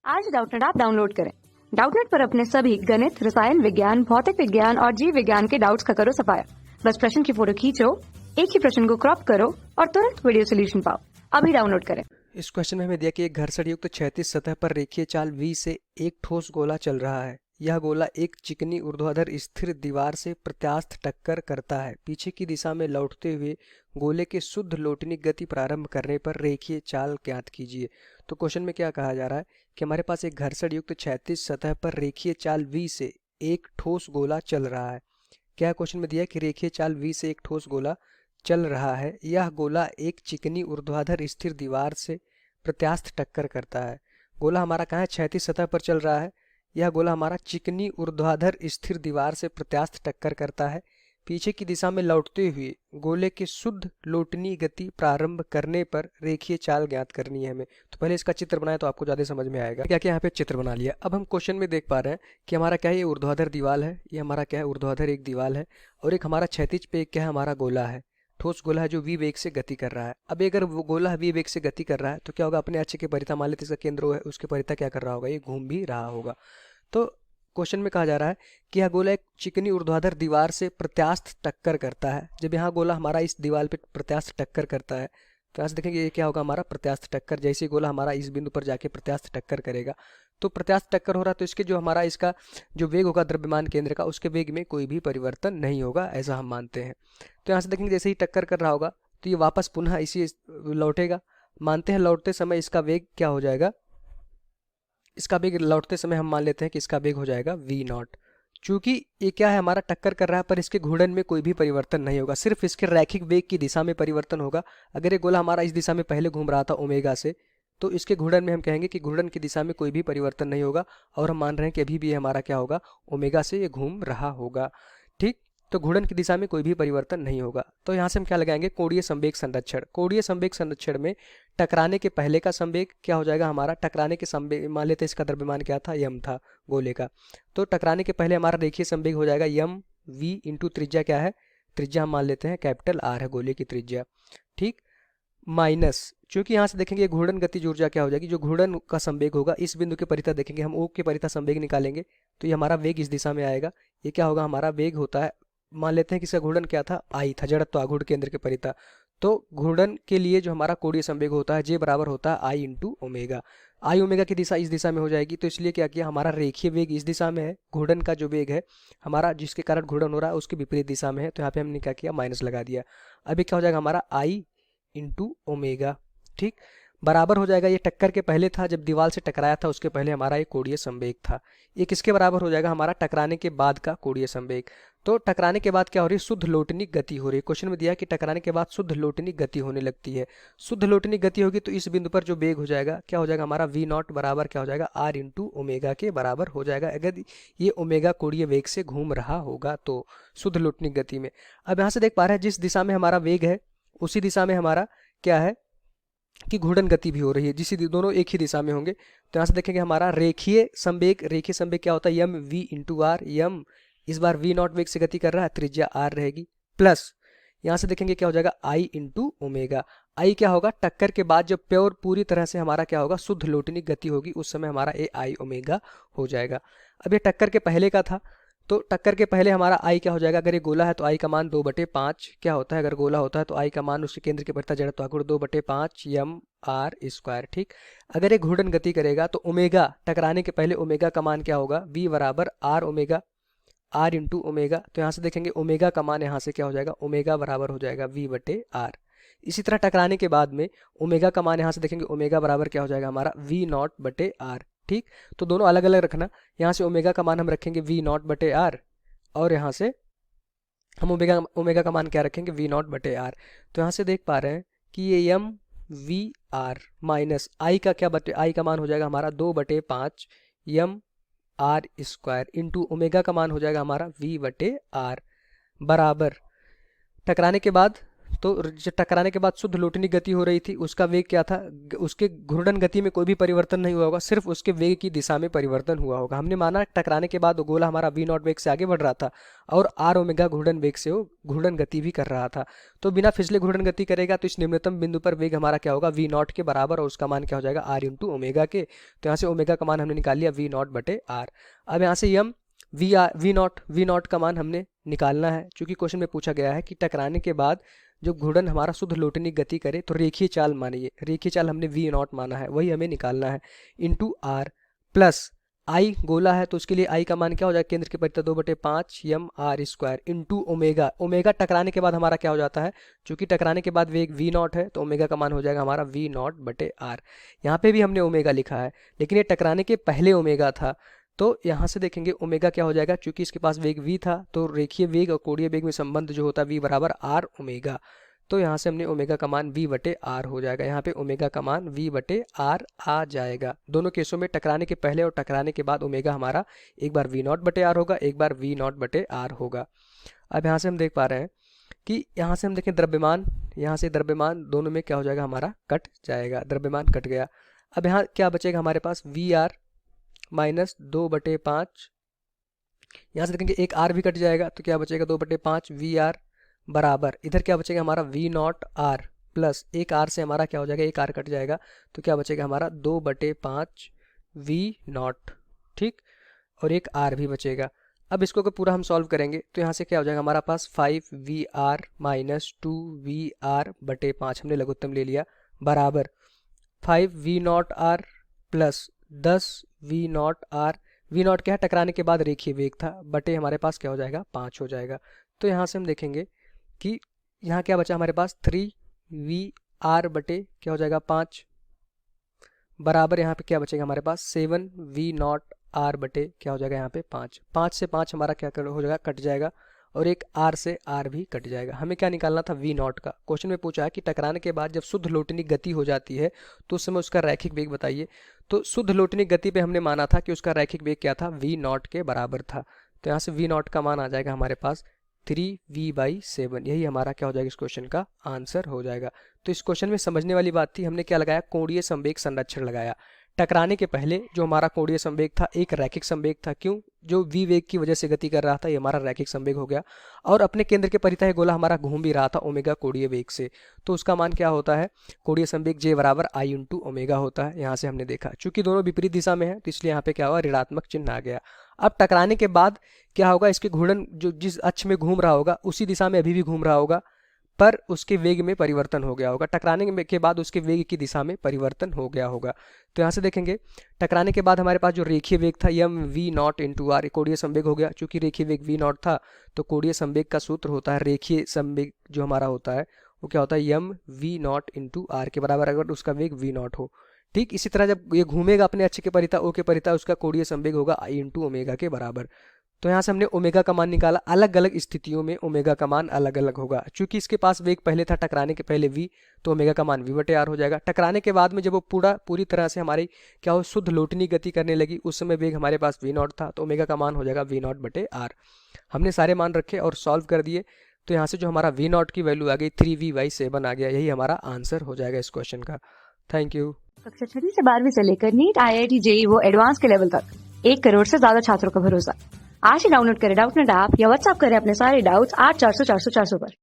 आज Doubtnut app download करें। Doubtnut पर अपने सभी गणित, रसायन विज्ञान, भौतिक विज्ञान और जीव विज्ञान के डाउट्स का करो सफाया। बस प्रश्न की फोटो खींचो, एक ही प्रश्न को क्रॉप करो और तुरंत वीडियो सोल्यूशन पाओ। अभी डाउनलोड करें। इस क्वेश्चन में हमें दिया कि एक घर्षण युक्त क्षैतिज सतह पर रेखीय चाल V से एक ठोस गोला चल रहा है। यह गोला एक चिकनी ऊर्ध्वाधर स्थिर दीवार से प्रत्यास्थ टक्कर करता है। पीछे की दिशा में लौटते हुए गोले के शुद्ध लोटनी गति प्रारंभ करने पर रेखीय चाल ज्ञात कीजिए। तो क्वेश्चन में क्या कहा जा रहा है कि हमारे पास एक घर्षण युक्त क्षैतिज सतह पर रेखीय चाल V से एक ठोस गोला चल रहा है। क्या क्वेश्चन में दिया कि रेखीय चाल V से एक ठोस गोला चल रहा है। यह गोला एक चिकनी ऊर्ध्वाधर स्थिर दीवार से प्रत्यास्थ टक्कर करता है। गोला हमारा कहाँ है? क्षैतिज सतह पर चल रहा है। यह गोला हमारा चिकनी ऊर्ध्वाधर स्थिर दीवार से प्रत्यास्थ टक्कर करता है। पीछे की दिशा में लौटते हुए गोले के शुद्ध लोटनी गति प्रारंभ करने पर रेखीय चाल ज्ञात करनी है हमें। तो पहले इसका चित्र बनाए तो आपको ज्यादा समझ में आएगा। क्या क्या यहाँ पे चित्र बना लिया। अब हम क्वेश्चन में देख पा रहे हैं कि हमारा क्या है, ये ऊर्ध्वाधर दीवार है। ये हमारा क्या है, ऊर्ध्वाधर एक दीवार है और एक हमारा क्षैतिज पे क्या है, हमारा गोला है, ठोस गोला है जो v वेग से गति कर रहा है। अब अगर वो गोला v वेग से गति कर रहा है तो क्या होगा, अपने अक्ष के परितः मान लेते इसका केंद्र है, उसके परितः क्या कर रहा होगा, ये घूम भी रहा होगा। तो क्वेश्चन में कहा जा रहा है कि यह गोला एक चिकनी ऊर्ध्वाधर दीवार से प्रत्यास्थ टक्कर करता है। जब यहाँ गोला हमारा इस दीवार पे प्रत्यास्थ टक्कर करता है तो यहाँ से देखेंगे ये क्या होगा, हमारा प्रत्यास्थ टक्कर। जैसे गोला हमारा इस बिंदु पर जाके प्रत्यास्थ टक्कर करेगा तो प्रत्यास्थ टक्कर हो रहा है तो इसके जो हमारा इसका जो वेग होगा द्रव्यमान केंद्र का, उसके वेग में कोई भी परिवर्तन नहीं होगा, ऐसा हम मानते हैं। तो यहाँ से देखेंगे जैसे ही टक्कर कर रहा होगा तो ये वापस पुनः इसी लौटेगा। मानते हैं लौटते समय इसका वेग क्या हो जाएगा, इसका वेग लौटते समय हम मान लेते हैं कि इसका वेग हो जाएगा v0। चूंकि ये क्या है, हमारा टक्कर कर रहा है पर इसके घूर्णन में कोई भी परिवर्तन नहीं होगा, सिर्फ इसके रैखिक वेग की दिशा में परिवर्तन होगा। अगर ये गोला हमारा इस दिशा में पहले घूम रहा था ओमेगा से, तो इसके घूर्णन में हम कहेंगे कि घूर्णन की दिशा में कोई भी परिवर्तन नहीं होगा और हम मान रहे हैं कि अभी भी ये हमारा क्या होगा, ओमेगा से ये घूम रहा होगा। ठीक, तो घूर्णन की दिशा में कोई भी परिवर्तन नहीं होगा। तो यहाँ से हम क्या लगाएंगे, कोणीय संवेग संरक्षण। कोणीय संवेग संरक्षण में टकराने के पहले का संवेग क्या हो जाएगा, हमारा टकराने के संवेग मान लेते हैं इसका द्रव्यमान क्या था, यम था गोले का। तो टकराने के पहले हमारा रेखीय संवेग हो जाएगा यम v इंटू त्रिज्या क्या है, त्रिज्या हम मान लेते हैं कैपिटल R है गोले की त्रिज्या। ठीक, माइनस, चूंकि यहाँ से देखेंगे घूर्णन गतिज ऊर्जा क्या हो जाएगी, जो घूर्णन का संवेग होगा इस बिंदु के परितः देखेंगे हम, O के परितः संवेग निकालेंगे तो ये हमारा वेग इस दिशा में आएगा। ये क्या होगा, हमारा वेग होता है, मान लेते हैं कि इसका घूर्णन क्या था, I था, जड़त्व आघूर्ण केंद्र के परितः। तो घूर्णन के लिए जो हमारा कोणीय संवेग होता है J बराबर होता है I into omega. I omega की दिशा इस दिशा में हो जाएगी तो इसलिए क्या किया, हमारा रेखीय वेग इस दिशा में है, घूर्णन का जो वेग है हमारा जिसके कारण घूर्णन हो रहा है उसके विपरीत दिशा में है, तो यहाँ पे हमने क्या किया, माइनस लगा दिया। अभी क्या हो जाएगा, हमारा I इंटू ओमेगा। ठीक, बराबर हो जाएगा, ये टक्कर के पहले था, जब दीवार से टकराया था उसके पहले हमारा ये कोणीय संवेग था। ये किसके बराबर हो जाएगा, हमारा टकराने के बाद का कोणीय संवेग। तो टकराने के बाद क्या हो रही है, शुद्ध लोटनी गति हो रही है। क्वेश्चन में दिया कि टकराने के बाद शुद्ध लोटनी गति होने लगती है। शुद्ध लोटनी गति होगी तो इस बिंदु पर जो वेग हो जाएगा क्या हो जाएगा, हमारा v0 बराबर क्या हो जाएगा, r इंटू ओमेगा के बराबर हो जाएगा, अगर ये ओमेगा कोणीय वेग से घूम रहा होगा तो शुद्ध लोटनी गति में। अब यहाँ से देख पा रहे हैं जिस दिशा में हमारा वेग है उसी दिशा में हमारा क्या है कि घूर्णन गति भी हो रही है, जिस दोनों एक ही दिशा में होंगे। तो यहाँ से देखेंगे हमारा रेखीय संवेग, रेखीय संवेग क्या होता है, यम v इंटू आर। यम इस बार v0 वेग से गति कर रहा है, त्रिज्या r रहेगी, प्लस यहाँ से देखेंगे क्या हो जाएगा I इंटू ओमेगा। I क्या होगा, टक्कर के बाद जब प्योर पूरी तरह से हमारा क्या होगा, शुद्ध लोटनी गति होगी, उस समय हमारा ए I ओमेगा हो जाएगा। अब ये टक्कर के पहले का था तो टक्कर के पहले हमारा I क्या हो जाएगा, अगर ये गोला है तो I का मान 2/5 क्या होता है, अगर गोला होता है तो I का मान उसके केंद्र के परितः जड़त्व आघूर्ण 2/5 यम आर स्क्वायर। ठीक, अगर ये घूर्णन गति करेगा तो ओमेगा, टकराने के पहले ओमेगा का मान क्या होगा, v बराबर r omega, r into omega. तो यहाँ से देखेंगे ओमेगा का मान यहाँ से क्या हो जाएगा, ओमेगा बराबर हो जाएगा v/r। इसी तरह टकराने के बाद में ओमेगा का मान यहाँ से देखेंगे, ओमेगा बराबर क्या हो जाएगा हमारा v0/r। ठीक, तो दोनों अलग अलग रखना, यहाँ से ओमेगा का मान हम रखेंगे v0/r और यहाँ से हम ओमेगा का मान क्या रखेंगे, v0/r। तो यहाँ से देख पा रहे हैं कि ये यम वी आर माइनस आई का क्या बटे, आई का मान हो जाएगा हमारा 2/5 M R square into omega का मान हो जाएगा हमारा v/r बराबर, टकराने के बाद तो जब टकराने के बाद शुद्ध लोटनी गति हो रही थी, उसका वेग क्या था, उसके घूर्णन गति में कोई भी परिवर्तन नहीं हुआ होगा, सिर्फ उसके वेग की दिशा में परिवर्तन हुआ होगा। हमने माना टकराने के बाद वो गोला हमारा v नॉट वेग से आगे बढ़ रहा था और r ओमेगा घूर्णन वेग से वो घूर्णन गति भी कर रहा था। तो बिना फिसले घूर्णन गति करेगा तो इस निम्नतम बिंदु पर वेग हमारा क्या होगा, v नॉट के बराबर, और उसका मान क्या हो जाएगा, r इंटू ओमेगा के। तो यहाँ से ओमेगा का मान हमने निकाल लिया v नॉट बटे r। अब यहाँ से यम v नॉट का मान हमने निकालना है, क्योंकि क्वेश्चन में पूछा गया है कि टकराने के बाद जो घूर्णन हमारा शुद्ध लोटनी गति करे तो रेखीय चाल मानिए, रेखीय चाल हमने v नॉट माना है, वही हमें निकालना है, इंटू r प्लस आई गोला है तो उसके लिए आई का मान क्या हो जाएगा, केंद्र की परिधि 2/5 M R square into omega. Omega टकराने के बाद हमारा क्या हो जाता है, चूंकि टकराने के बाद वेग v नॉट है तो ओमेगा का मान हो जाएगा हमारा v नॉट बटे r। यहाँ पे भी हमने ओमेगा लिखा है, लेकिन ये टकराने के पहले ओमेगा था, तो यहाँ से देखेंगे ओमेगा क्या हो जाएगा, क्योंकि इसके पास वेग v था तो रेखीय वेग और कोणीय वेग में संबंध जो होता है v बराबर r ओमेगा। तो यहाँ से हमने ओमेगा का मान v बटे r हो जाएगा, यहाँ पे ओमेगा का मान v बटे r आ जाएगा। दोनों केसों में टकराने के पहले और टकराने के बाद ओमेगा हमारा एक बार v नॉट बटे r होगा, एक बार v नॉट बटे r होगा। अब यहाँ से हम देख पा रहे हैं कि यहाँ से हम देखें द्रव्यमान, यहाँ से द्रव्यमान दोनों में क्या हो जाएगा, हमारा कट जाएगा, द्रव्यमान कट गया। अब यहाँ क्या बचेगा हमारे पास, वी आर माइनस 2/5, यहाँ से देखेंगे एक r भी कट जाएगा तो क्या बचेगा 2/5 वी आर बराबर, इधर क्या बचेगा हमारा v नॉट r प्लस एक r से हमारा क्या हो जाएगा, एक r कट जाएगा तो क्या बचेगा हमारा 2/5 v नॉट, ठीक, और एक r भी बचेगा। अब इसको पूरा हम सॉल्व करेंगे तो यहाँ से क्या हो जाएगा हमारा पास 5vr माइनस 2vr बटे 5 हमने लघुत्तम ले लिया बराबर 5v not r plus 10v not r। v not क्या है, टकराने के बाद रेखीय वेग था, बटे हमारे पास क्या हो जाएगा 5 हो जाएगा। तो यहाँ से हम देखेंगे कि यहाँ क्या बचा हमारे पास 3vr बटे क्या हो जाएगा 5 बराबर, यहाँ पे क्या बचेगा हमारे पास 7v नॉट r बटे क्या हो जाएगा यहाँ पे 5। 5 से 5 हमारा क्या हो जाएगा, कट जाएगा, और एक r से r भी कट जाएगा। हमें क्या निकालना था, v नॉट का। क्वेश्चन में पूछा है कि टकराने के बाद जब शुद्ध लोटनी गति हो जाती है तो उस समय उसका रैखिक वेग बताइए। तो शुद्ध लोटनी गति पे हमने माना था कि उसका रैखिक वेग क्या था, v नॉट के बराबर था। तो यहाँ से v नॉट का मान आ जाएगा हमारे पास 3v/7, यही हमारा क्या हो जाएगा, इस क्वेश्चन का आंसर हो जाएगा। तो इस क्वेश्चन में समझने वाली बात थी, हमने क्या लगाया, कोणीय संवेग संरक्षण लगाया। टकराने के पहले जो हमारा कोणीय संवेग था एक रैखिक संवेग था, क्यों, जो v वेग की वजह से गति कर रहा था, ये हमारा रैखिक संवेग हो गया, और अपने केंद्र के परितः गोला हमारा घूम भी रहा था ओमेगा कोणीय वेग से, तो उसका मान क्या होता है, कोणीय संवेग j बराबर i इंटू ओमेगा होता है। यहाँ से हमने देखा चूंकि दोनों विपरीत दिशा में है तो इसलिए यहाँ पे क्या हुआ, ऋणात्मक चिन्ह आ गया। अब टकराने के बाद क्या होगा, इसके घूर्णन जो जिस अक्ष में घूम रहा होगा उसी दिशा में अभी भी घूम रहा होगा, पर उसके वेग में परिवर्तन हो गया होगा, टकराने के बाद उसके वेग की दिशा में परिवर्तन हो गया होगा। तो यहाँ से देखेंगे टकराने के बाद हमारे पास जो रेखीय वेग था m v naught into r, कोणीय संवेग हो गया, चूंकि रेखीय वेग वी नॉट था तो कोणीय संवेग का सूत्र होता है, रेखीय संवेग जो हमारा होता है वो क्या होता है, m v naught into r के बराबर, अगर उसका वेग वी नॉट हो। ठीक इसी तरह जब ये घूमेगा अपने अक्ष के परितः ओ के परितः, उसका कोणीय संवेग होगा आई इंटू ओमेगा के बराबर। तो यहाँ से हमने ओमेगा का मान निकाला, अलग अलग स्थितियों में ओमेगा का मान अलग अलग होगा। चूंकि इसके पास वेग पहले था टकराने के पहले v, तो ओमेगा का मान v बटे r हो जाएगा। टकराने के बाद में जब वो पूरी तरह से हमारी क्या हो, शुद्ध लोटनी गति करने लगी, उस समय वेग हमारे पास v नॉट था, तो ओमेगा का मान हो जाएगा v नॉट बटे r। हमने सारे मान रखे और सॉल्व कर दिए, तो यहाँ से जो हमारा v नॉट की वैल्यू आ गई 3v/7 आ गया, यही हमारा आंसर हो जाएगा इस क्वेश्चन का। Thank you. कक्षा 6 से 12वीं से लेकर नीट, IIT, JEE वो एडवांस के लेवल तक 1 करोड़ से ज्यादा छात्रों का भरोसा। आज ही डाउनलोड करें डाउटनेट ऐप या व्हाट्सएप करें अपने सारे डाउट्स 8400 400 400 पर।